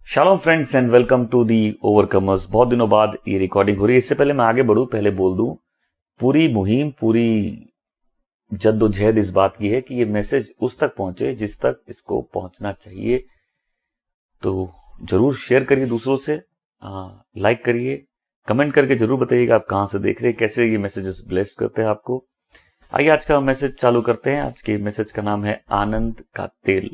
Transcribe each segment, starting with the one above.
Shalom friends and welcome to the overcomers. बहुत दिनों बाद ये रिकॉर्डिंग हो रही है। इससे पहले मैं आगे बढ़ूं, पहले बोल दूं, पूरी मुहिम, पूरी जद्दोजहद इस बात की है कि ये मैसेज उस तक पहुंचे जिस तक इसको पहुंचना चाहिए। तो जरूर शेयर करिए दूसरों से, लाइक करिए, कमेंट करके जरूर बताइएगा आप कहां से देख रहे हैं, कैसे ये मैसेजेस ब्लेस करते हैं आपको। आइए आज का मैसेज चालू करते हैं। आज के मैसेज का नाम है आनंद का तेल।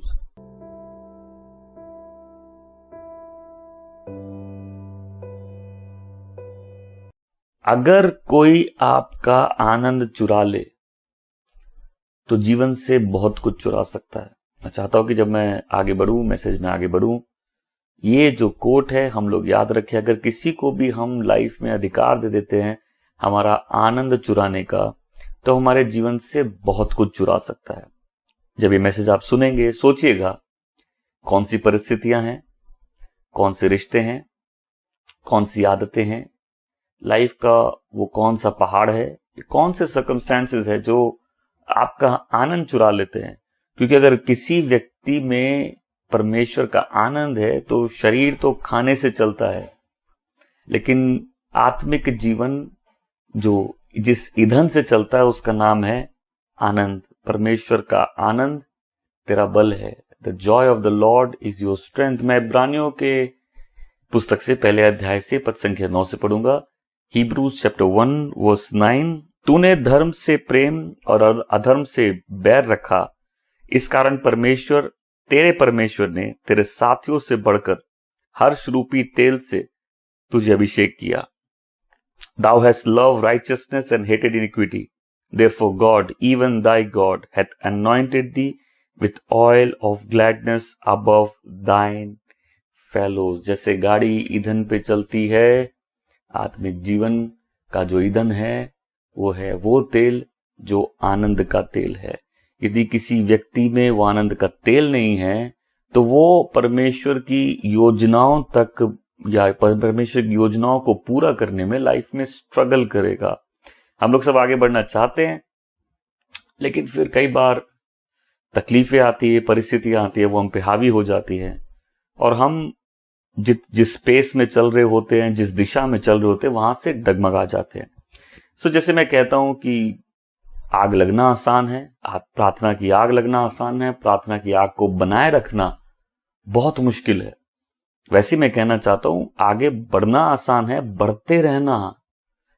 अगर कोई आपका आनंद चुरा ले तो जीवन से बहुत कुछ चुरा सकता है। मैं चाहता हूं कि जब मैं आगे बढ़ूं, मैसेज में आगे बढ़ूं, ये जो कोट है हम लोग याद रखें। अगर किसी को भी हम लाइफ में अधिकार दे देते हैं हमारा आनंद चुराने का, तो हमारे जीवन से बहुत कुछ चुरा सकता है। जब ये मैसेज आप सुनेंगे, सोचिएगा कौन सी परिस्थितियां हैं, कौन से रिश्ते हैं, कौन सी आदतें हैं, लाइफ का वो कौन सा पहाड़ है, कौन से सर्कमस्टेंसेस है जो आपका आनंद चुरा लेते हैं। क्योंकि अगर किसी व्यक्ति में परमेश्वर का आनंद है तो शरीर तो खाने से चलता है, लेकिन आत्मिक जीवन जो जिस ईंधन से चलता है उसका नाम है आनंद। परमेश्वर का आनंद तेरा बल है। The Joy of the Lord is your strength. मैं इब्रानियों के पुस्तक से पहले अध्याय से पद संख्या 9 से पढ़ूंगा। Hebrews chapter 1 verse 9, तूने धर्म से प्रेम और अधर्म से बैर रखा, इस कारण तेरे परमेश्वर ने तेरे साथियों से बढ़कर हर्ष रूपी तेल से तुझे अभिषेक किया। Thou hast loved righteousness and hated iniquity. Therefore God, even thy God, hath anointed thee with oil of gladness above thine fellows. जैसे गाड़ी ईंधन पे चलती है, आत्मिक जीवन का जो ईंधन है वो तेल जो आनंद का तेल है। यदि किसी व्यक्ति में वो आनंद का तेल नहीं है तो वो परमेश्वर की योजनाओं तक या परमेश्वर की योजनाओं को पूरा करने में लाइफ में स्ट्रगल करेगा। हम लोग सब आगे बढ़ना चाहते हैं, लेकिन फिर कई बार तकलीफें आती है, परिस्थितियां आती है, वो हम पे हावी हो जाती है और हम जिस पेस में चल रहे होते हैं, जिस दिशा में चल रहे होते हैं, वहां से डगमगा जाते हैं। सो जैसे मैं कहता हूं कि आग लगना आसान है, प्रार्थना की आग लगना आसान है, प्रार्थना की आग को बनाए रखना बहुत मुश्किल है। वैसे मैं कहना चाहता हूं आगे बढ़ना आसान है, बढ़ते रहना,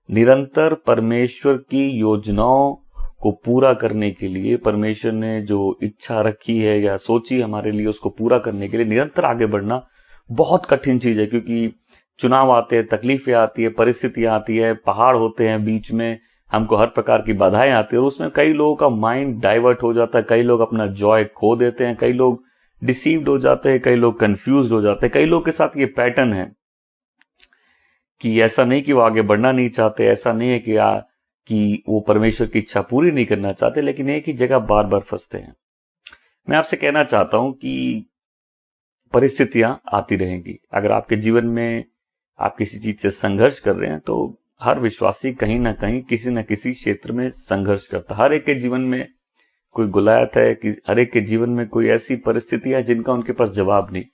निरंतर परमेश्वर की योजनाओं को पूरा करने के लिए, परमेश्वर ने जो इच्छा रखी है या सोची हमारे लिए, उसको पूरा करने के लिए निरंतर आगे बढ़ना बहुत कठिन चीज है। क्योंकि चुनाव आते हैं, तकलीफें आती है, परिस्थितियां आती है, पहाड़ होते हैं बीच में, हमको हर प्रकार की बाधाएं आती है और उसमें कई लोगों का माइंड डाइवर्ट हो जाता है, कई लोग अपना जॉय खो देते हैं, कई लोग डिसीव्ड हो जाते हैं, कई लोग कंफ्यूज हो जाते हैं। कई लोग के साथ ये पैटर्न है कि ऐसा नहीं कि वो आगे बढ़ना नहीं चाहते, ऐसा नहीं है कि वो परमेश्वर की इच्छा पूरी नहीं करना चाहते, लेकिन एक ही जगह बार बार फंसते हैं। मैं आपसे कहना चाहता हूं कि परिस्थितियां आती रहेंगी। अगर आपके जीवन में आप किसी चीज से संघर्ष कर रहे हैं तो हर विश्वासी कहीं ना कहीं किसी न किसी क्षेत्र में संघर्ष करता है। हर एक के जीवन में कोई गुलायत है, कि हर एक के जीवन में कोई ऐसी परिस्थिति है जिनका उनके पास जवाब नहीं।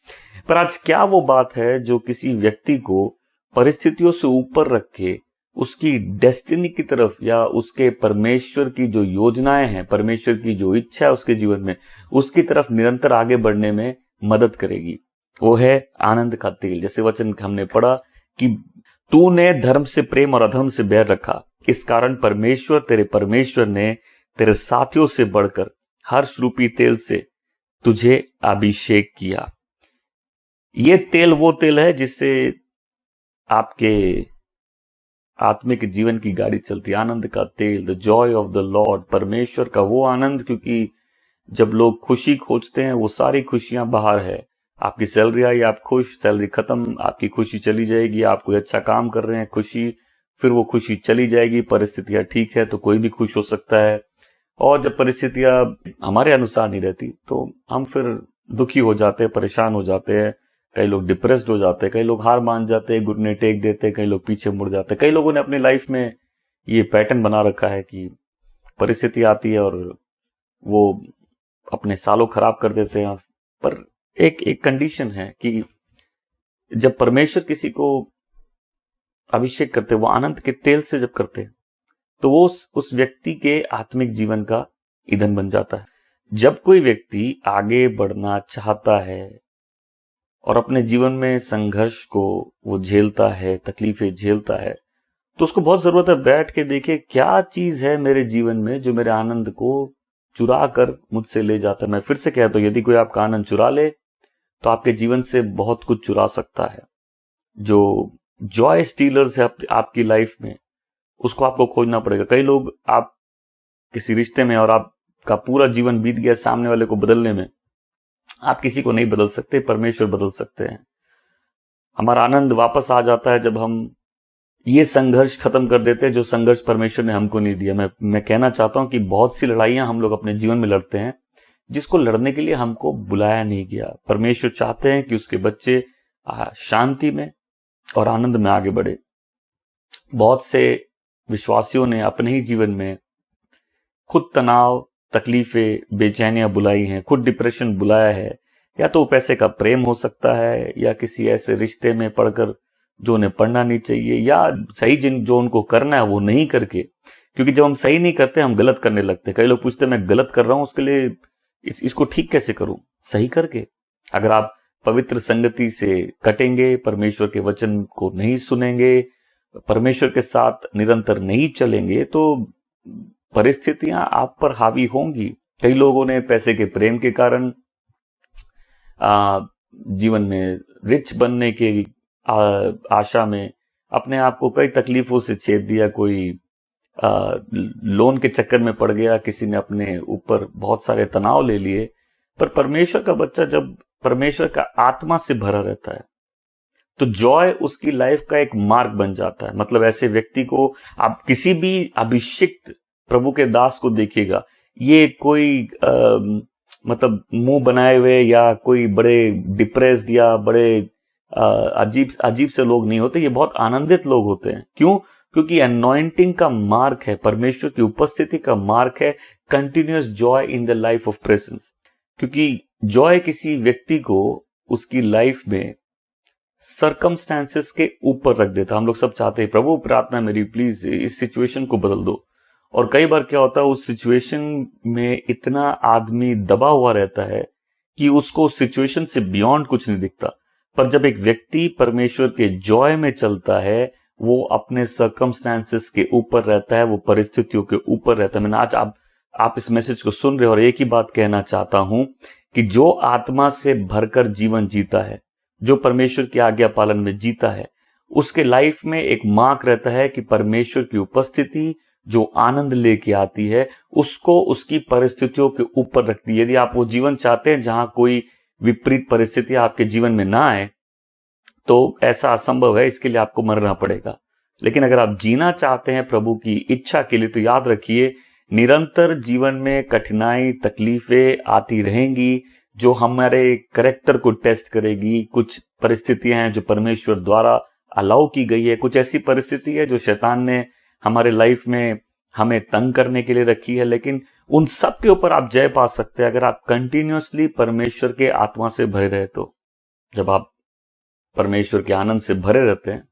पर आज क्या वो बात है जो किसी व्यक्ति को परिस्थितियों से ऊपर रख के उसकी डेस्टिनी की तरफ या उसके परमेश्वर की जो योजनाएं हैं, परमेश्वर की जो इच्छा है उसके जीवन में, उसकी तरफ निरंतर आगे बढ़ने में मदद करेगी? वो है आनंद का तेल। जैसे वचन हमने पढ़ा कि तूने धर्म से प्रेम और अधर्म से बैर रखा, इस कारण तेरे परमेश्वर ने तेरे साथियों से बढ़कर हर्ष रूपी तेल से तुझे अभिषेक किया। ये तेल वो तेल है जिससे आपके आत्मिक जीवन की गाड़ी चलती है। आनंद का तेल, the Joy of the Lord, परमेश्वर का वो आनंद। क्योंकि जब लोग खुशी खोजते हैं वो सारी खुशियां बाहर है। आपकी सैलरी आई, आप खुश, सैलरी खत्म, आपकी खुशी चली जाएगी। आप कोई अच्छा काम कर रहे हैं, खुशी, फिर वो खुशी चली जाएगी। परिस्थितियां ठीक है तो कोई भी खुश हो सकता है, और जब परिस्थितियां हमारे अनुसार नहीं रहती तो हम फिर दुखी हो जाते हैं, परेशान हो जाते हैं। कई लोग डिप्रेस्ड हो जाते हैं, कई लोग हार मान जाते हैं, घुटने टेक देते हैं, कई लोग पीछे मुड़ जाते हैं। कई लोगों ने अपनी लाइफ में ये पैटर्न बना रखा है कि परिस्थिति आती है और वो अपने सालों खराब कर देते हैं। पर एक कंडीशन है कि जब परमेश्वर किसी को अभिषेक करते, वो आनंद के तेल से जब करते, तो वो उस व्यक्ति के आत्मिक जीवन का ईंधन बन जाता है। जब कोई व्यक्ति आगे बढ़ना चाहता है और अपने जीवन में संघर्ष को वो झेलता है, तकलीफें झेलता है, तो उसको बहुत जरूरत है बैठ के देखे क्या चीज है मेरे जीवन में जो मेरे आनंद को चुरा कर मुझसे ले जाता है। मैं फिर से कहता हूं, यदि कोई आपका आनंद चुरा ले तो आपके जीवन से बहुत कुछ चुरा सकता है। जो जॉय स्टीलर्स है आपकी लाइफ में, उसको आपको खोजना पड़ेगा। कई लोग, आप किसी रिश्ते में और आपका पूरा जीवन बीत गया, सामने वाले को बदलने में आप किसी को नहीं बदल सकते, परमेश्वर बदल सकते हैं। हमारा आनंद वापस आ जाता है जब हम ये संघर्ष खत्म कर देते हैं जो संघर्ष परमेश्वर ने हमको नहीं दिया। मैं कहना चाहता हूं कि बहुत सी लड़ाइयां हम लोग अपने जीवन में लड़ते हैं जिसको लड़ने के लिए हमको बुलाया नहीं गया। परमेश्वर चाहते हैं कि उसके बच्चे शांति में और आनंद में आगे बढ़े। बहुत से विश्वासियों ने अपने ही जीवन में खुद तनाव, तकलीफें, बेचैनियां बुलाई हैं, खुद डिप्रेशन बुलाया है। या तो पैसे का प्रेम हो सकता है, या किसी ऐसे रिश्ते में पढ़कर जो उन्हें पढ़ना नहीं चाहिए, या सही जो उनको करना है वो नहीं करके। क्योंकि जब हम सही नहीं करते हम गलत करने लगते। कई लोग पूछते हैं मैं गलत कर रहा हूं, उसके लिए इसको ठीक कैसे करूं? सही करके। अगर आप पवित्र संगति से कटेंगे, परमेश्वर के वचन को नहीं सुनेंगे, परमेश्वर के साथ निरंतर नहीं चलेंगे, तो परिस्थितियां आप पर हावी होंगी। कई लोगों ने पैसे के प्रेम के कारण जीवन में रिच बनने के आशा में अपने आप को कई तकलीफों से छेद दिया। कोई लोन के चक्कर में पड़ गया, किसी ने अपने ऊपर बहुत सारे तनाव ले लिए। पर परमेश्वर का बच्चा जब परमेश्वर का आत्मा से भरा रहता है तो जॉय उसकी लाइफ का एक मार्ग बन जाता है। मतलब ऐसे व्यक्ति को आप किसी भी अभिषिक्त प्रभु के दास को देखिएगा, ये कोई मतलब मुंह बनाए हुए या कोई बड़े डिप्रेस्ड या बड़े अजीब से लोग नहीं होते। ये बहुत आनंदित लोग होते हैं। क्यों? क्योंकि अनॉइंटिंग का मार्क है, परमेश्वर की उपस्थिति का मार्क है continuous joy in the life of presence. क्योंकि जॉय किसी व्यक्ति को उसकी लाइफ में सर्कमस्टेंसेस के ऊपर रख देता। हम लोग सब चाहते हैं प्रभु प्रार्थना मेरी, प्लीज इस सिचुएशन को बदल दो। और कई बार क्या होता है, उस सिचुएशन में इतना आदमी दबा हुआ रहता है कि उसको उस सिचुएशन से बियॉन्ड कुछ नहीं दिखता। पर जब एक व्यक्ति परमेश्वर के जॉय में चलता है, वो अपने सर्कमस्टेंसेस के ऊपर रहता है, वो परिस्थितियों के ऊपर रहता है। मैंने आज आप इस मैसेज को सुन रहे हो और एक ही बात कहना चाहता हूं कि जो आत्मा से भरकर जीवन जीता है, जो परमेश्वर की आज्ञा पालन में जीता है, उसके लाइफ में एक मार्क रहता है कि परमेश्वर की उपस्थिति जो आनंद लेके आती है उसको उसकी परिस्थितियों के ऊपर रखती है। यदि आप वो जीवन चाहते हैं जहां कोई विपरीत परिस्थिति आपके जीवन में ना आए, तो ऐसा असंभव है, इसके लिए आपको मरना पड़ेगा। लेकिन अगर आप जीना चाहते हैं प्रभु की इच्छा के लिए, तो याद रखिए निरंतर जीवन में कठिनाई, तकलीफें आती रहेंगी जो हमारे कैरेक्टर को टेस्ट करेगी। कुछ परिस्थितियां हैं जो परमेश्वर द्वारा अलाउ की गई है, कुछ ऐसी परिस्थिति है जो शैतान ने हमारे लाइफ में हमें तंग करने के लिए रखी है। लेकिन उन सब के ऊपर आप जय पा सकते हैं अगर आप कंटिन्यूअसली परमेश्वर के आत्मा से भरे रहे। तो जब आप परमेश्वर के आनंद से भरे रहते हैं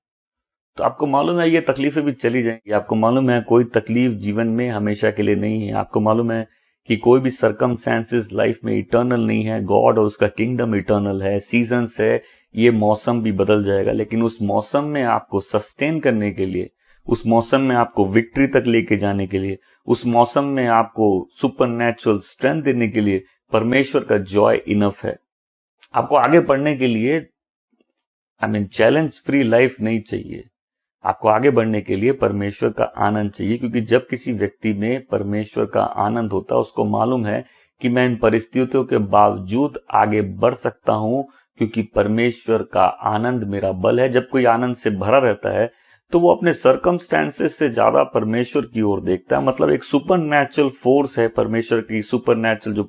तो आपको मालूम है ये तकलीफें भी चली जाएंगी। आपको मालूम है कोई तकलीफ जीवन में हमेशा के लिए नहीं है। आपको मालूम है कि कोई भी सर्कमस्टेंसेस लाइफ में इटर्नल नहीं है। गॉड और उसका किंगडम इटर्नल है। सीजन्स है, ये मौसम भी बदल जाएगा, लेकिन उस मौसम में आपको सस्टेन करने के लिए, उस मौसम में आपको विक्ट्री तक लेके जाने के लिए, उस मौसम में आपको सुपरनैचुरल स्ट्रेंथ देने के लिए परमेश्वर का जॉय इनफ है। आपको आगे बढ़ने के लिए चैलेंज फ्री लाइफ नहीं चाहिए। आपको आगे बढ़ने के लिए परमेश्वर का आनंद चाहिए, क्योंकि जब किसी व्यक्ति में परमेश्वर का आनंद होता है उसको मालूम है कि मैं इन परिस्थितियों के बावजूद आगे बढ़ सकता हूं, क्योंकि परमेश्वर का आनंद मेरा बल है। जब कोई आनंद से भरा रहता है तो वो अपने सर्कमस्टेंसेस से ज्यादा परमेश्वर की ओर देखता है। मतलब एक सुपरनैचुरल फोर्स है परमेश्वर की, सुपरनैचुरल जो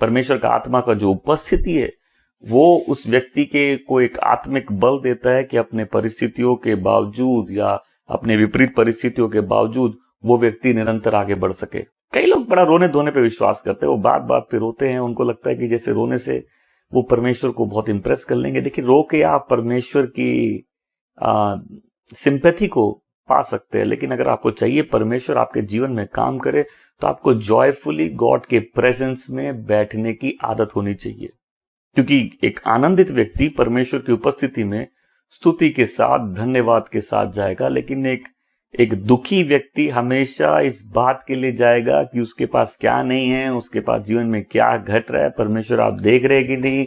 परमेश्वर का आत्मा का जो उपस्थिति है, वो उस व्यक्ति के को एक आत्मिक बल देता है कि अपने परिस्थितियों के बावजूद या अपने विपरीत परिस्थितियों के बावजूद वो व्यक्ति निरंतर आगे बढ़ सके। कई लोग बड़ा रोने धोने पे विश्वास करते हैं, वो बात बात पे रोते हैं। उनको लगता है कि जैसे रोने से वो परमेश्वर को बहुत इंप्रेस कर लेंगे। देखिए, रो के आप परमेश्वर की सिंपैथी को पा सकते हैं, लेकिन अगर आपको चाहिए परमेश्वर आपके जीवन में काम करे तो आपको जॉयफुली गॉड के प्रेजेंस में बैठने की आदत होनी चाहिए। क्योंकि एक आनंदित व्यक्ति परमेश्वर की उपस्थिति में स्तुति के साथ, धन्यवाद के साथ जाएगा, लेकिन एक दुखी व्यक्ति हमेशा इस बात के लिए जाएगा कि उसके पास क्या नहीं है, उसके पास जीवन में क्या घट रहा है, परमेश्वर आप देख रहे हैं कि नहीं,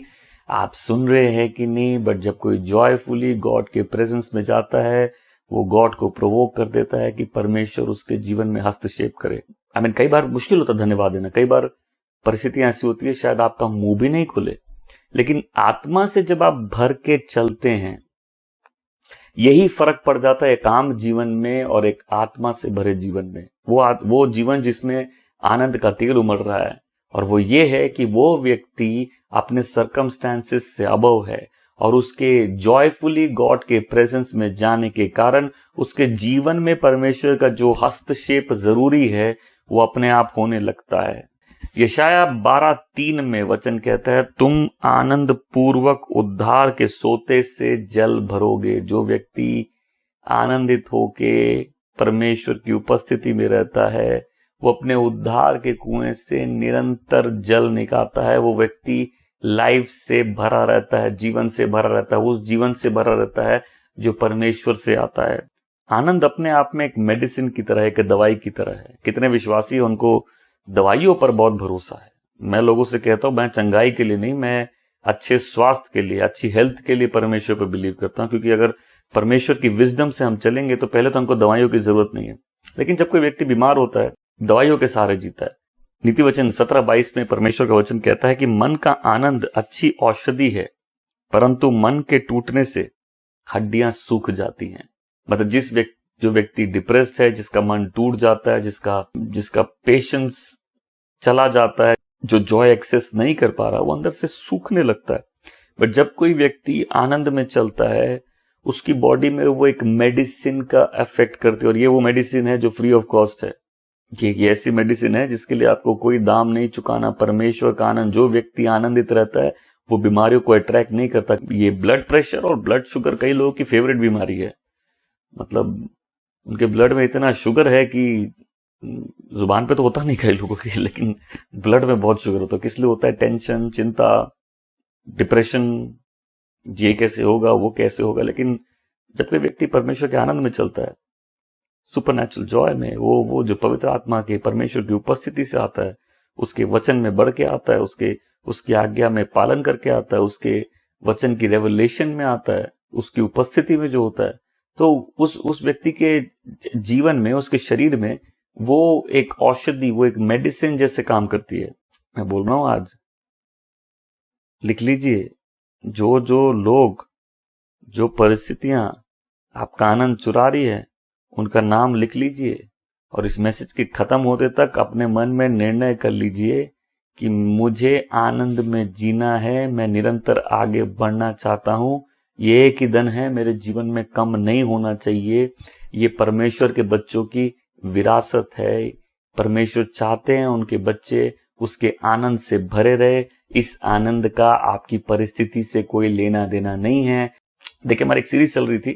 आप सुन रहे हैं कि नहीं। बट जब कोई जॉयफुली गॉड के प्रेजेंस में जाता है, वो गॉड को प्रोवोक कर देता है कि परमेश्वर उसके जीवन में हस्तक्षेप करे। कई बार मुश्किल होता है धन्यवाद देना, कई बार परिस्थितियां ऐसी होती है शायद आपका मुंह भी नहीं खुले, लेकिन आत्मा से जब आप भर के चलते हैं, यही फर्क पड़ जाता है एक आम जीवन में और एक आत्मा से भरे जीवन में। वो जीवन जिसमें आनंद का तेल उमड़ रहा है, और वो ये है कि वो व्यक्ति अपने सर्कमस्टेंसेस से अबव है, और उसके जॉयफुली गॉड के प्रेजेंस में जाने के कारण उसके जीवन में परमेश्वर का जो हस्तक्षेप जरूरी है वो अपने आप होने लगता है। यशाया 12:3 में वचन कहता है, तुम आनंद पूर्वक उद्धार के सोते से जल भरोगे। जो व्यक्ति आनंदित होके परमेश्वर की उपस्थिति में रहता है, वो अपने उद्धार के कुएं से निरंतर जल निकालता है। वो व्यक्ति लाइफ से भरा रहता है, जीवन से भरा रहता है, उस जीवन से भरा रहता है जो परमेश्वर से आता है। आनंद अपने आप में एक मेडिसिन की तरह है, एक दवाई की तरह है। कितने विश्वासी, उनको दवाइयों पर बहुत भरोसा है। मैं लोगों से कहता हूं, मैं चंगाई के लिए नहीं, मैं अच्छे स्वास्थ्य के लिए, अच्छी हेल्थ के लिए परमेश्वर पर बिलीव करता हूं। क्योंकि अगर परमेश्वर की विजडम से हम चलेंगे तो पहले तो हमको दवाइयों की जरूरत नहीं है। लेकिन जब कोई व्यक्ति बीमार होता है, दवाइयों के सहारे जीता है। नीति वचन 17:22 में परमेश्वर का वचन कहता है कि मन का आनंद अच्छी औषधि है, परंतु मन के टूटने से हड्डियां सूख जाती हैं। मतलब जो व्यक्ति डिप्रेस्ड है, जिसका मन टूट जाता है, जिसका पेशेंस चला जाता है, जो जॉय एक्सेस नहीं कर पा रहा, वो अंदर से सूखने लगता है। बट जब कोई व्यक्ति आनंद में चलता है, उसकी बॉडी में वो एक मेडिसिन का इफेक्ट करती है, और ये वो मेडिसिन है जो फ्री ऑफ कॉस्ट है। ये ऐसी मेडिसिन है जिसके लिए आपको कोई दाम नहीं चुकाना। परमेश्वर का आनंद, जो व्यक्ति आनंदित रहता है वो बीमारियों को अट्रैक्ट नहीं करता। ये ब्लड प्रेशर और ब्लड शुगर कई लोगों की फेवरेट बीमारी है। मतलब उनके ब्लड में इतना शुगर है कि जुबान पे तो होता नहीं कई लोगों के, लेकिन ब्लड में बहुत शुगर होता है। किस लिए होता है? टेंशन, चिंता, डिप्रेशन, ये कैसे होगा, वो कैसे होगा। लेकिन जब कोई व्यक्ति परमेश्वर के आनंद में चलता है, सुपरनैचुरल जॉय में, वो जो पवित्र आत्मा के परमेश्वर की उपस्थिति से आता है, उसके वचन में बढ़ के आता है, उसकी आज्ञा में पालन करके आता है, उसके वचन की रेवलेशन में आता है, उसकी उपस्थिति में जो होता है, तो उस व्यक्ति के जीवन में, उसके शरीर में वो एक औषधि, वो एक मेडिसिन जैसे काम करती है। मैं बोल रहा हूं, आज लिख लीजिए, जो लोग, जो परिस्थितियां आपका आनंद चुरा रही है, उनका नाम लिख लीजिए, और इस मैसेज के खत्म होते तक अपने मन में निर्णय कर लीजिए कि मुझे आनंद में जीना है, मैं निरंतर आगे बढ़ना चाहता हूं। ये एक ही दिन है, मेरे जीवन में कम नहीं होना चाहिए। ये परमेश्वर के बच्चों की विरासत है। परमेश्वर चाहते हैं उनके बच्चे उसके आनंद से भरे रहे। इस आनंद का आपकी परिस्थिति से कोई लेना देना नहीं है। देखिए, हमारी एक सीरीज चल रही थी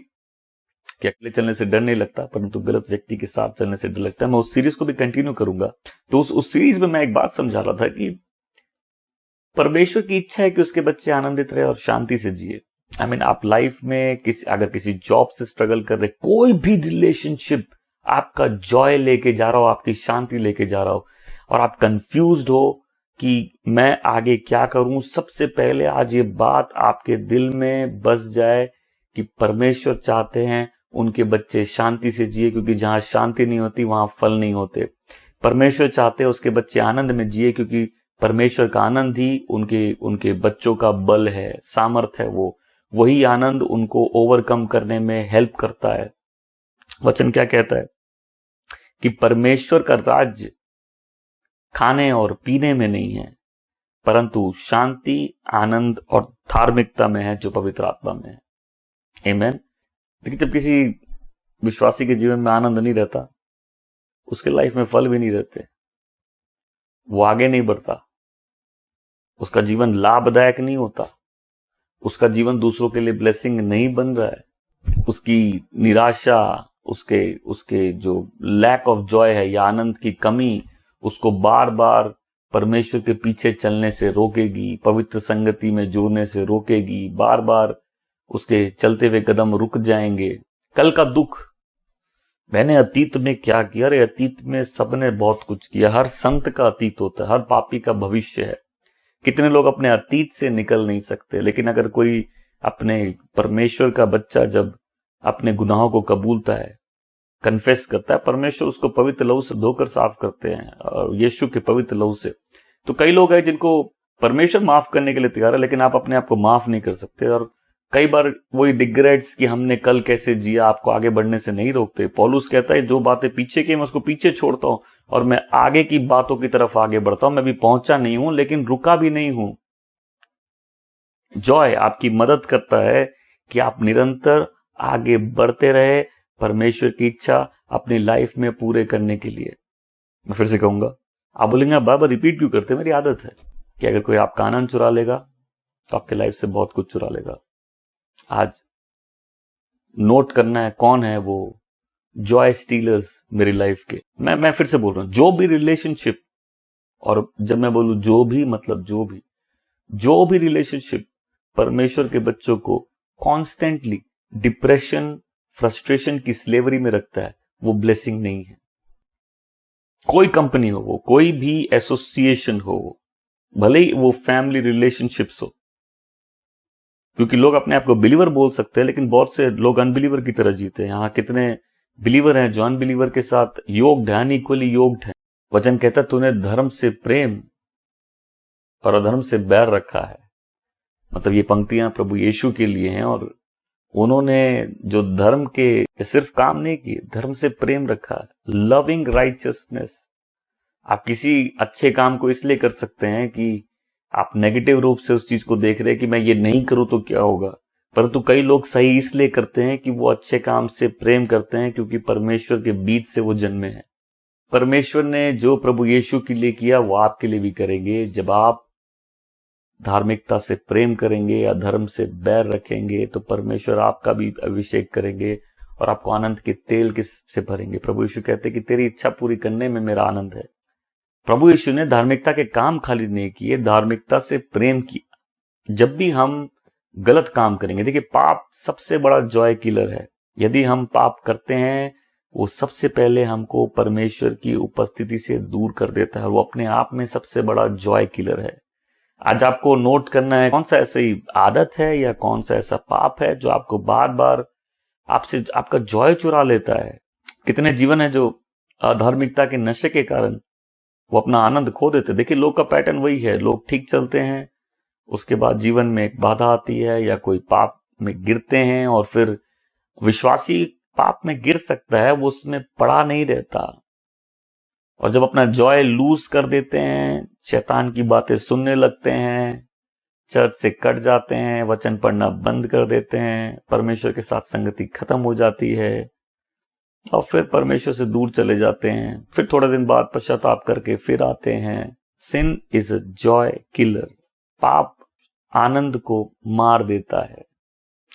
कि अकेले चलने से डर नहीं लगता, परंतु गलत व्यक्ति के साथ चलने से डर लगता है। मैं उस सीरीज को भी कंटिन्यू करूंगा। तो उस सीरीज में मैं एक बात समझा रहा था कि परमेश्वर की इच्छा है कि उसके बच्चे आनंदित रहे और शांति से जिए। आप लाइफ में अगर किसी जॉब से स्ट्रगल कर रहे, कोई भी रिलेशनशिप आपका जॉय लेके जा रहा हो, आपकी शांति लेके जा रहा हो, और आप कंफ्यूज्ड हो कि मैं आगे क्या करूं, सबसे पहले आज ये बात आपके दिल में बस जाए कि परमेश्वर चाहते हैं उनके बच्चे शांति से जिए, क्योंकि जहां शांति नहीं होती वहां फल नहीं होते। परमेश्वर चाहते हैं उसके बच्चे आनंद में जिए, क्योंकि परमेश्वर का आनंद ही उनके बच्चों का बल है, सामर्थ है। वही आनंद उनको ओवरकम करने में हेल्प करता है। वचन क्या कहता है कि परमेश्वर का राज्य खाने और पीने में नहीं है, परंतु शांति, आनंद और धार्मिकता में है, जो पवित्र आत्मा में है। आमीन। देखिए, जब किसी विश्वासी के जीवन में आनंद नहीं रहता, उसके लाइफ में फल भी नहीं रहते, वो आगे नहीं बढ़ता, उसका जीवन लाभदायक नहीं होता, उसका जीवन दूसरों के लिए ब्लेसिंग नहीं बन रहा है, उसकी निराशा, उसके जो लैक ऑफ जॉय है या आनंद की कमी उसको बार बार परमेश्वर के पीछे चलने से रोकेगी, पवित्र संगति में जुड़ने से रोकेगी, बार बार उसके चलते हुए कदम रुक जाएंगे। कल का दुख, मैंने अतीत में क्या किया, अरे अतीत में सबने बहुत कुछ किया। हर संत का अतीत होता है, हर पापी का भविष्य है। कितने लोग अपने अतीत से निकल नहीं सकते, लेकिन अगर कोई अपने परमेश्वर का बच्चा जब अपने गुनाहों को कबूलता है, कन्फेस करता है, परमेश्वर उसको पवित्र लहू से धोकर साफ करते हैं, और यीशु के पवित्र लहू से। तो कई लोग हैं जिनको परमेश्वर माफ करने के लिए तैयार है, लेकिन आप अपने आप को माफ नहीं कर सकते, और कई बार वही रिग्रेट्स कि हमने कल कैसे जिया आपको आगे बढ़ने से नहीं रोकते। पौलुस कहता है जो बातें पीछे की मैं उसको पीछे छोड़ता हूं और मैं आगे की बातों की तरफ आगे बढ़ता हूं। मैं भी पहुंचा नहीं हूं लेकिन रुका भी नहीं हूं। जॉय आपकी मदद करता है कि आप निरंतर आगे बढ़ते रहे परमेश्वर की इच्छा अपनी लाइफ में पूरे करने के लिए। मैं फिर से कहूंगा, आप बोलेंगे बार बार रिपीट क्यों करते, मेरी आदत है कि अगर कोई आपका आनंद चुरा लेगा तो आपके लाइफ से बहुत कुछ चुरा लेगा। आज नोट करना है कौन है वो जॉय स्टीलर्स मेरी लाइफ के। मैं फिर से बोल रहा हूं, जो भी रिलेशनशिप, और जब मैं बोलूं जो भी मतलब जो भी रिलेशनशिप परमेश्वर के बच्चों को कॉन्स्टेंटली डिप्रेशन, फ्रस्ट्रेशन की स्लेवरी में रखता है, वो ब्लेसिंग नहीं है। कोई कंपनी हो, वो कोई भी एसोसिएशन हो, भले ही वो फैमिली रिलेशनशिप्स हो, क्योंकि लोग अपने आप को बिलीवर बोल सकते हैं लेकिन बहुत से लोग अनबिलीवर की तरह जीते हैं। यहां कितने बिलीवर हैं जो अनबिलीवर के साथ योग्ड है, अनइक्वली योग्ड है। वचन कहता है तूने धर्म से प्रेम और अधर्म से बैर रखा है। मतलब ये पंक्तियां प्रभु यीशु के लिए हैं, और उन्होंने जो धर्म के सिर्फ काम नहीं किए, धर्म से प्रेम रखा है। Loving righteousness. आप किसी अच्छे काम को इसलिए कर सकते हैं कि आप नेगेटिव रूप से उस चीज को देख रहे हैं कि मैं ये नहीं करूं तो क्या होगा, परंतु कई लोग सही इसलिए करते हैं कि वो अच्छे काम से प्रेम करते हैं, क्योंकि परमेश्वर के बीच से वो जन्मे हैं। परमेश्वर ने जो प्रभु यीशु के लिए किया वो आपके लिए भी करेंगे। जब आप धार्मिकता से प्रेम करेंगे या धर्म से बैर रखेंगे तो परमेश्वर आपका भी अभिषेक करेंगे और आपको आनंद के तेल से भरेंगे। प्रभु यीशु कहते हैं कि तेरी इच्छा पूरी करने में मेरा आनंद है। प्रभु यीशु ने धार्मिकता के काम खाली नहीं किए, धार्मिकता से प्रेम किया। जब भी हम गलत काम करेंगे, देखिए पाप सबसे बड़ा जॉय किलर है। यदि हम पाप करते हैं, वो सबसे पहले हमको परमेश्वर की उपस्थिति से दूर कर देता है, वो अपने आप में सबसे बड़ा जॉय किलर है। आज आपको नोट करना है कौन सा ऐसी आदत है या कौन सा ऐसा पाप है जो आपको बार बार आपसे आपका जॉय चुरा लेता है। कितने जीवन है जो अधार्मिकता के नशे के कारण वो अपना आनंद खो देते। देखिए लोग का पैटर्न वही है, लोग ठीक चलते हैं, उसके बाद जीवन में एक बाधा आती है या कोई पाप में गिरते हैं, और फिर विश्वासी पाप में गिर सकता है, वो उसमें पड़ा नहीं रहता, और जब अपना जॉय लूज कर देते हैं, शैतान की बातें सुनने लगते हैं, चर्च से कट जाते हैं, वचन पढ़ना बंद कर देते हैं, परमेश्वर के साथ संगति खत्म हो जाती है, और फिर परमेश्वर से दूर चले जाते हैं। फिर थोड़े दिन बाद पश्चाताप करके फिर आते हैं। सिन इज अ जॉय किलर। पाप आनंद को मार देता है,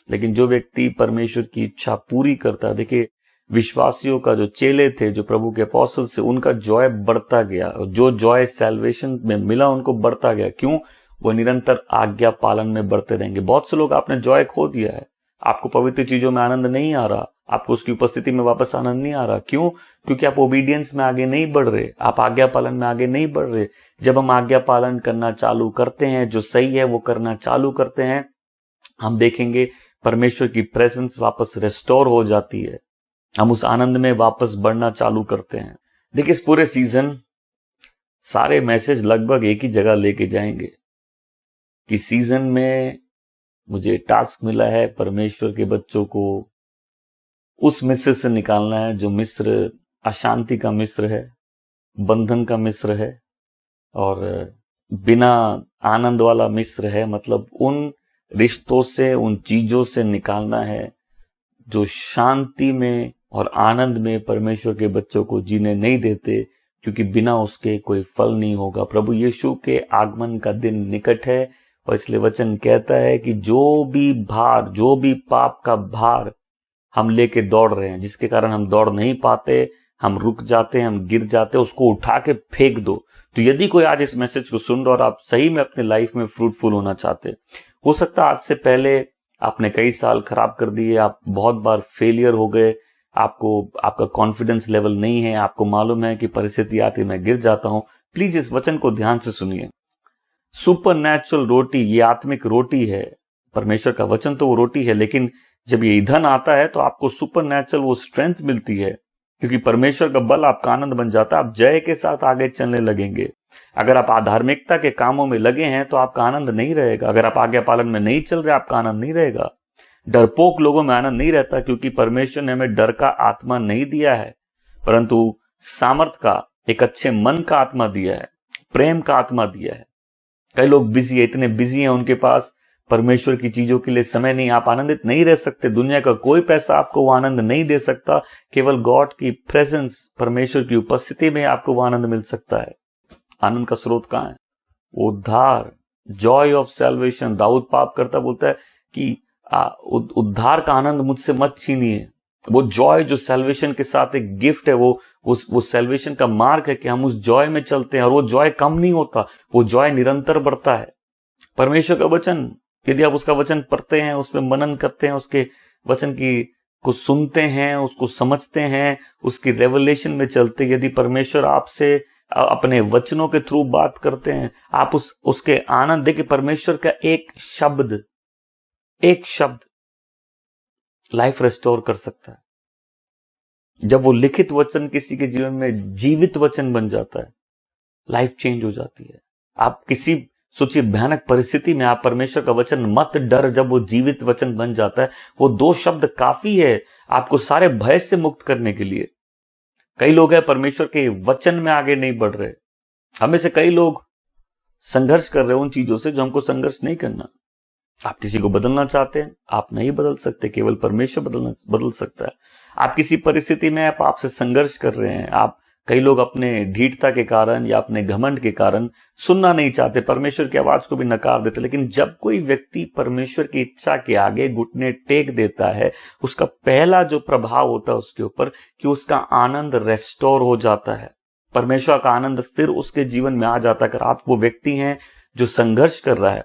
लेकिन जो व्यक्ति परमेश्वर की इच्छा पूरी करता है, देखिए विश्वासियों का जो चेले थे, जो प्रभु के अपोस्टल से, उनका जॉय बढ़ता गया। जो जॉय सैल्वेशन में मिला उनको बढ़ता गया। क्यों? वो निरंतर आज्ञा पालन में बढ़ते रहेंगे। बहुत से लोग आपने जॉय खो दिया है, आपको पवित्र चीजों में आनंद नहीं आ रहा, आपको उसकी उपस्थिति में वापस आनंद नहीं आ रहा। क्यों? क्योंकि आप ओबीडियंस में आगे नहीं बढ़ रहे, आप आज्ञा पालन में आगे नहीं बढ़ रहे। जब हम आज्ञा पालन करना चालू करते हैं, जो सही है वो करना चालू करते हैं, हम देखेंगे परमेश्वर की प्रेजेंस वापस रेस्टोर हो जाती है, हम उस आनंद में वापस बढ़ना चालू करते हैं। देखिए इस पूरे सीजन सारे मैसेज लगभग एक ही जगह लेके जाएंगे कि सीजन में मुझे टास्क मिला है परमेश्वर के बच्चों को उस मिस्र से निकालना है जो मिस्र अशांति का मिस्र है, बंधन का मिस्र है, और बिना आनंद वाला मिस्र है। मतलब उन रिश्तों से, उन चीजों से निकालना है जो शांति में और आनंद में परमेश्वर के बच्चों को जीने नहीं देते, क्योंकि बिना उसके कोई फल नहीं होगा। प्रभु यीशु के आगमन का दिन निकट है और इसलिए वचन कहता है कि जो भी पाप का भार हम लेके दौड़ रहे हैं, जिसके कारण हम दौड़ नहीं पाते, हम रुक जाते हैं, हम गिर जाते हैं, उसको उठा के फेंक दो। तो यदि कोई आज इस मैसेज को सुन रहा और आप सही में अपने लाइफ में फ्रूटफुल होना चाहते, हो सकता है आज से पहले आपने कई साल खराब कर दिए, आप बहुत बार फेलियर हो गए, आपका कॉन्फिडेंस लेवल नहीं है, आपको मालूम है कि परिस्थिति आती मैं गिर जाता हूं। प्लीज इस वचन को ध्यान से सुनिए। सुपर नेचुरल रोटी, ये आत्मिक रोटी है। परमेश्वर का वचन तो वो रोटी है, लेकिन जब ये ईंधन आता है तो आपको सुपर नेचुरल वो स्ट्रेंथ मिलती है, क्योंकि परमेश्वर का बल आपका आनंद बन जाता है। आप जय के साथ आगे चलने लगेंगे। अगर आप आधार्मिकता के कामों में लगे हैं तो आपका आनंद नहीं रहेगा। अगर आप आज्ञा पालन में नहीं चल रहे, आपका आनंद नहीं रहेगा। डरपोक लोगों में आनंद नहीं रहता, क्योंकि परमेश्वर ने हमें डर का आत्मा नहीं दिया है, परंतु सामर्थ का, एक अच्छे मन का आत्मा दिया है, प्रेम का आत्मा दिया है। कई लोग बिजी है, इतने बिजी हैं, उनके पास परमेश्वर की चीजों के लिए समय नहीं। आप आनंदित नहीं रह सकते। दुनिया का कोई पैसा आपको वो आनंद नहीं दे सकता। केवल गॉड की प्रेजेंस, परमेश्वर की उपस्थिति में आपको वो आनंद मिल सकता है। आनंद का स्रोत कहां है? उद्धार, जॉय ऑफ सैल्वेशन। दाऊद पाप करता बोलता है कि उद्धार का आनंद मुझसे मत छीनिए। वो जॉय जो सैल्वेशन के साथ एक गिफ्ट है, वो सैल्वेशन का मार्ग है कि हम उस जॉय में चलते हैं, और वो जॉय कम नहीं होता, वो जॉय निरंतर बढ़ता है। परमेश्वर का वचन, यदि आप उसका वचन पढ़ते हैं, उसमें मनन करते हैं, उसके वचन को सुनते हैं, उसको समझते हैं, उसकी रेवलेशन में चलते, यदि परमेश्वर आपसे अपने वचनों के थ्रू बात करते हैं, आप उसके आनंद देखिए। परमेश्वर का एक शब्द लाइफ रेस्टोर कर सकता है। जब वो लिखित वचन किसी के जीवन में जीवित वचन बन जाता है, लाइफ चेंज हो जाती है। आप किसी सोचिए भयानक परिस्थिति में आप परमेश्वर का वचन मत डर, जब वो जीवित वचन बन जाता है, वो 2 शब्द काफी है आपको सारे भय से मुक्त करने के लिए। कई लोग हैं परमेश्वर के वचन में आगे नहीं बढ़ रहे। हमें से कई लोग संघर्ष कर रहे हैं उन चीजों से जो हमको संघर्ष नहीं करना। आप किसी को बदलना चाहते हैं, आप नहीं बदल सकते, केवल परमेश्वर बदल सकता है। आप किसी परिस्थिति में आप आपसे संघर्ष कर रहे हैं, आप कई लोग अपने ढीठता के कारण या अपने घमंड के कारण सुनना नहीं चाहते, परमेश्वर की आवाज को भी नकार देते। लेकिन जब कोई व्यक्ति परमेश्वर की इच्छा के आगे घुटने टेक देता है, उसका पहला जो प्रभाव होता है उसके ऊपर कि उसका आनंद रेस्टोर हो जाता है। परमेश्वर का आनंद फिर उसके जीवन में आ जाता है। अगर आप वो व्यक्ति हैं जो संघर्ष कर रहा है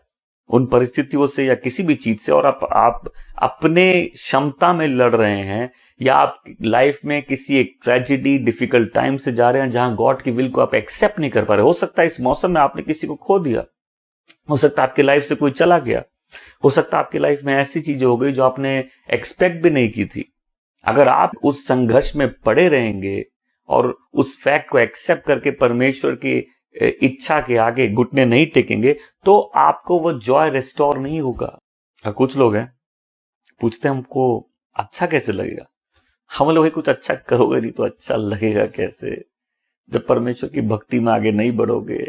उन परिस्थितियों से या किसी भी चीज से, और आप अपने क्षमता में लड़ रहे हैं, या आप लाइफ में किसी एक ट्रेजेडी, डिफिकल्ट टाइम से जा रहे हैं जहां गॉड की विल को आप एक्सेप्ट नहीं कर पा रहे। हो सकता है इस मौसम में आपने किसी को खो दिया, हो सकता है आपकी लाइफ से कोई चला गया, हो सकता है आपकी लाइफ में ऐसी चीजें हो गई जो आपने एक्सपेक्ट भी नहीं की थी। अगर आप उस संघर्ष में पड़े रहेंगे और उस फैक्ट को एक्सेप्ट करके परमेश्वर की इच्छा के आगे घुटने नहीं टेकेंगे, तो आपको वो जॉय रिस्टोर नहीं होगा। कुछ लोग हैं पूछते हैं हमको अच्छा कैसे लगेगा। हम लोग कुछ अच्छा करोगे नहीं तो अच्छा लगेगा कैसे? जब परमेश्वर की भक्ति में आगे नहीं बढ़ोगे,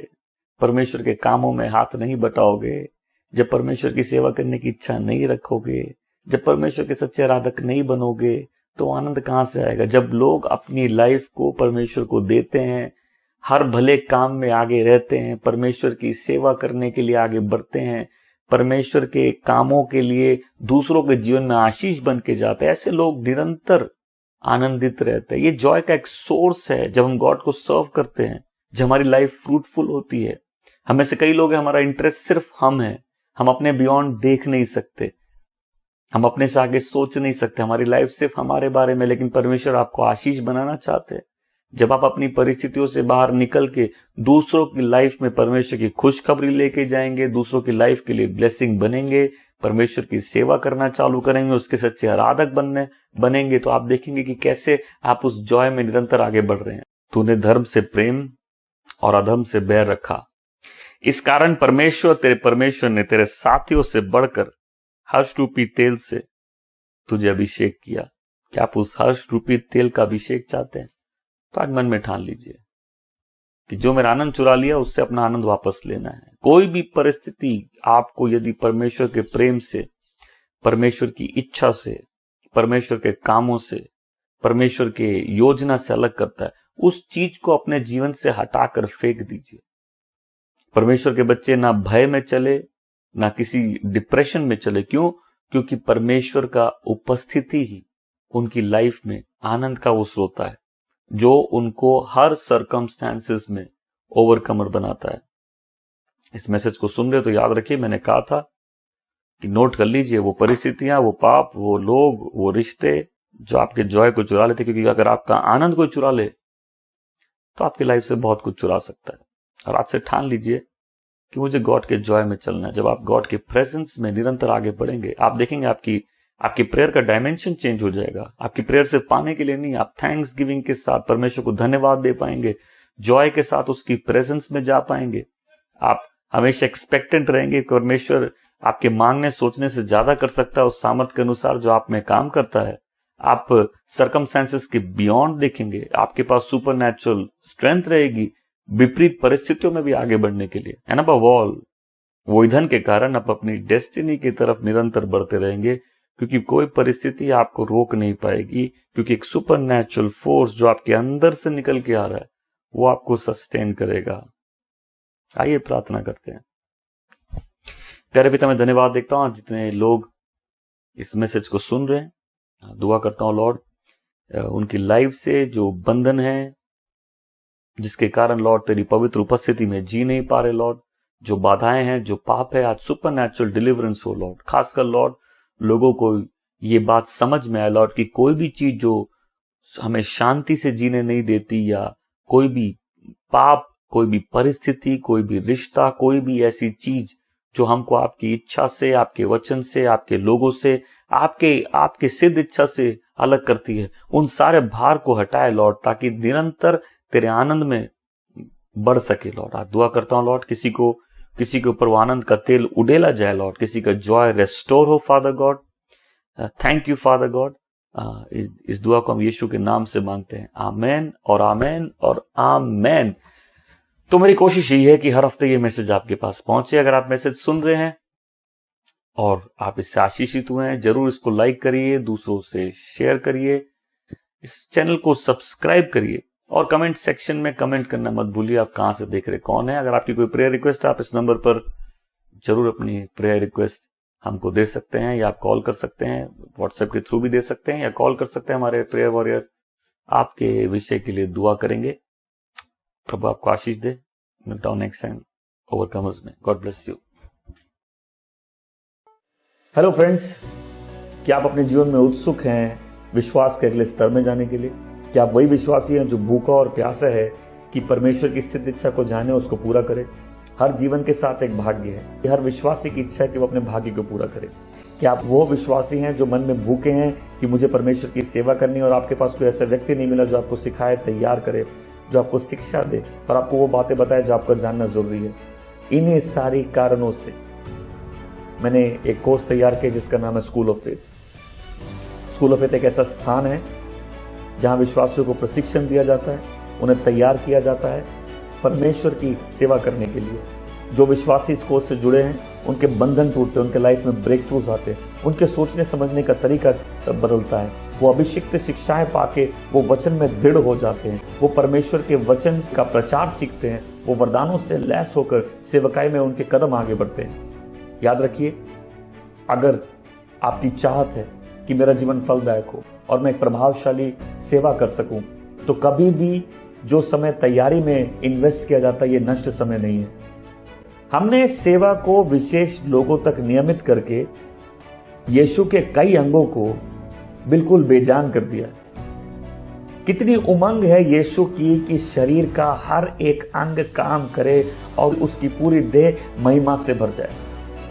परमेश्वर के कामों में हाथ नहीं बटाओगे, जब परमेश्वर की सेवा करने की इच्छा नहीं रखोगे, जब परमेश्वर के सच्चे आराधक नहीं बनोगे, तो आनंद कहां से आएगा? जब लोग अपनी लाइफ को परमेश्वर को देते हैं, हर भले काम में आगे रहते हैं, परमेश्वर की सेवा करने के लिए आगे बढ़ते हैं, परमेश्वर के कामों के लिए दूसरों के जीवन में आशीष बन के जाते हैं, ऐसे लोग निरंतर आनंदित रहते हैं। ये जॉय का एक सोर्स है जब हम गॉड को सर्व करते हैं, जब हमारी लाइफ फ्रूटफुल होती है। हमें से कई लोग हैं, हमारा इंटरेस्ट सिर्फ हम है, हम अपने बियॉन्ड देख नहीं सकते, हम अपने से आगे सोच नहीं सकते, हमारी लाइफ सिर्फ हमारे बारे में। लेकिन परमेश्वर आपको आशीष बनाना चाहते हैं। जब आप अपनी परिस्थितियों से बाहर निकल के दूसरों की लाइफ में परमेश्वर की खुशखबरी लेके जाएंगे, दूसरों की लाइफ के लिए ब्लेसिंग बनेंगे, परमेश्वर की सेवा करना चालू करेंगे, उसके सच्चे आराधक बनेंगे, तो आप देखेंगे कि कैसे आप उस जॉय में निरंतर आगे बढ़ रहे हैं। तूने धर्म से प्रेम और अधर्म से बैर रखा, इस कारण परमेश्वर ने तेरे साथियों से बढ़कर हर्ष रूपी तेल से तुझे अभिषेक किया। क्या आप उस हर्ष रूपी तेल का अभिषेक चाहते हैं? तो आज मन में ठान लीजिए कि जो मेरा आनंद चुरा लिया उससे अपना आनंद वापस लेना है। कोई भी परिस्थिति आपको यदि परमेश्वर के प्रेम से, परमेश्वर की इच्छा से, परमेश्वर के कामों से, परमेश्वर के योजना से अलग करता है, उस चीज को अपने जीवन से हटाकर फेंक दीजिए। परमेश्वर के बच्चे ना भय में चले, ना किसी डिप्रेशन में चले। क्यों? क्योंकि परमेश्वर का उपस्थिति ही उनकी लाइफ में आनंद का वो स्रोत है जो उनको हर सर्कमस्टेंसेस में ओवरकमर बनाता है। इस मैसेज को सुन रहे तो याद रखिए, मैंने कहा था कि नोट कर लीजिए वो परिस्थितियां, वो पाप, वो लोग, वो रिश्ते जो आपके जॉय को चुरा लेते। क्योंकि अगर आपका आनंद कोई चुरा ले तो आपकी लाइफ से बहुत कुछ चुरा सकता है। और आज से ठान लीजिए कि मुझे गॉड के जॉय में चलना है। जब आप गॉड के प्रेजेंस में निरंतर आगे बढ़ेंगे, आप देखेंगे आपकी प्रेयर का डायमेंशन चेंज हो जाएगा। आपकी प्रेयर से पाने के लिए नहीं, आप थैंक्स गिविंग के साथ परमेश्वर को धन्यवाद दे पाएंगे, जॉय के साथ उसकी प्रेजेंस में जा पाएंगे। आप हमेशा एक्सपेक्टेंट रहेंगे। परमेश्वर आपके मांगने सोचने से ज्यादा कर सकता है उस सामर्थ्य के अनुसार जो आप में काम करता है। आप सर्कमस्टेंसेस के बियॉन्ड देखेंगे, आपके पास सुपरनैचुरल स्ट्रेंथ रहेगी विपरीत परिस्थितियों में भी आगे बढ़ने के लिए। एंड अबव ऑल, वो ईंधन के कारण आप अपनी डेस्टिनी की तरफ निरंतर बढ़ते रहेंगे, क्योंकि कोई परिस्थिति आपको रोक नहीं पाएगी। क्योंकि एक सुपरनैचुरल फोर्स जो आपके अंदर से निकल के आ रहा है वो आपको सस्टेन करेगा। आइए प्रार्थना करते हैं। प्यारे पिता, मैं धन्यवाद देखता हूं जितने लोग इस मैसेज को सुन रहे हैं। दुआ करता हूं लॉर्ड, उनकी लाइफ से जो बंधन है जिसके कारण लॉर्ड तेरी पवित्र उपस्थिति में जी नहीं पा रहे, लॉर्ड जो बाधाएं हैं, जो पाप है, आज सुपरनैचुरल डिलीवरेंस हो लॉर्ड। खासकर लॉर्ड लोगों को ये बात समझ में आए लॉर्ड कि कोई भी चीज जो हमें शांति से जीने नहीं देती, या कोई भी पाप, कोई भी परिस्थिति, कोई भी रिश्ता, कोई भी ऐसी चीज जो हमको आपकी इच्छा से, आपके वचन से, आपके लोगों से, आपके सिद्ध इच्छा से अलग करती है, उन सारे भार को हटाए लॉर्ड, ताकि निरंतर तेरे आनंद में बढ़ सके लॉर्ड। आज दुआ करता हूं लॉर्ड, किसी के ऊपर वो आनंद का तेल उड़ेला जाए लॉर्ड, किसी का जॉय रेस्टोर हो father God. Thank you father God. इस दुआ को हम यीशु के नाम से मांगते हैं। आमेन और आमेन और आमेन। तो मेरी कोशिश यही है कि हर हफ्ते ये मैसेज आपके पास पहुंचे। अगर आप मैसेज सुन रहे हैं और आप इससे आशीषित हुए हैं, जरूर इसको लाइक करिए, दूसरों से शेयर करिए, इस चैनल को सब्सक्राइब करिए और कमेंट सेक्शन में कमेंट करना मत भूलिए आप कहां से देख रहे, कौन है। अगर आपकी कोई प्रेयर रिक्वेस्ट है, आप इस नंबर पर जरूर अपनी प्रेयर रिक्वेस्ट हमको दे सकते हैं, या आप कॉल कर सकते हैं, व्हाट्सएप के थ्रू भी दे सकते हैं, या कॉल कर सकते हैं। हमारे प्रेयर वॉरियर आपके विषय के लिए दुआ करेंगे। प्रभु आपको आशीष दे। मिलता हूं नेक्स्ट टाइम ओवरकमर्स में। God bless you. Hello friends, क्या आप अपने जीवन में उत्सुक हैं विश्वास के अगले स्तर में जाने के लिए? क्या आप वही विश्वासी हैं जो भूखा और प्यासा है कि परमेश्वर की सिद्ध इच्छा को जाने, उसको पूरा करे? हर जीवन के साथ एक भाग्य है, ये हर विश्वासी की इच्छा है कि वो अपने भाग्य को पूरा करे। क्या आप वो विश्वासी हैं जो मन में भूखे हैं कि मुझे परमेश्वर की सेवा करनी, और आपके पास कोई ऐसा व्यक्ति नहीं मिला जो आपको सिखाए, तैयार करे, जो आपको शिक्षा दे और आपको वो बातें बताए जो आपको जानना जरूरी है? इन्हीं सारी कारणों से मैंने एक कोर्स तैयार किया जिसका नाम है school of faith. School of faith एक ऐसा स्थान है जहां विश्वासियों को प्रशिक्षण दिया जाता है, उन्हें तैयार किया जाता है परमेश्वर की सेवा करने के लिए। जो विश्वासी इस कोर्स से जुड़े हैं उनके बंधन टूटते हैं, उनके लाइफ में ब्रेक थ्रूज आते हैं, उनके सोचने समझने का तरीका बदलता है, वो अभिषिक्त शिक्षाएं पाके वो वचन में दृढ़ हो जाते हैं, वो परमेश्वर के वचन का प्रचार सीखते हैं, वो वरदानों से लैस होकर सेवकाई में उनके कदम आगे बढ़ते हैं। याद रखिए, अगर आपकी चाहत है कि मेरा जीवन फलदायक हो और मैं एक प्रभावशाली सेवा कर सकूं, तो कभी भी जो समय तैयारी में इन्वेस्ट किया जाता है ये नष्ट समय नहीं है। हमने सेवा को विशेष लोगों तक नियमित करके यीशु के कई अंगों को बिल्कुल बेजान कर दिया। कितनी उमंग है यीशु की कि शरीर का हर एक अंग काम करे और उसकी पूरी देह महिमा से भर जाए।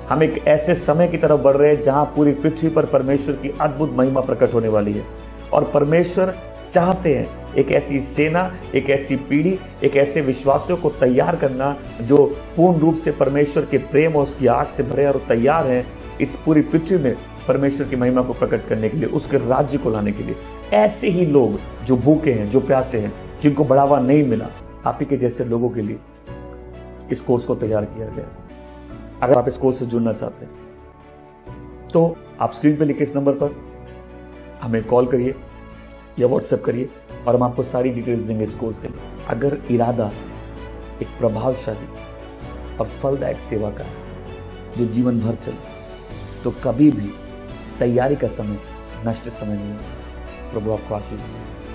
हम एक ऐसे समय की तरफ बढ़ रहे हैं जहां पूरी पृथ्वी पर परमेश्वर की अद्भुत महिमा प्रकट होने वाली है, और परमेश्वर चाहते हैं एक ऐसी सेना, एक ऐसी पीढ़ी, एक ऐसे विश्वासियों को तैयार करना जो पूर्ण रूप से परमेश्वर के प्रेम और उसकी आग से भरे और तैयार हैं इस पूरी पृथ्वी में परमेश्वर की महिमा को प्रकट करने के लिए, उसके राज्य को लाने के लिए। ऐसे ही लोग जो भूखे हैं, जो प्यासे हैं, जिनको बढ़ावा नहीं मिला, आप ही के जैसे लोगों के लिए इस कोर्स को तैयार किया गया। अगर आप इस कोर्स से जुड़ना चाहते हैं तो आप स्क्रीन पे लिखे इस नंबर पर हमें कॉल करिए या व्हाट्सएप करिए। और हम आपको सारी डिटेल्स देंगे इस कोर्स के लिए। अगर इरादा एक प्रभावशाली और फलदायक सेवा का है जो जीवन भर चले, तो कभी भी तैयारी का समय नष्ट समय नहीं है। प्रभु आपको आशीष दे।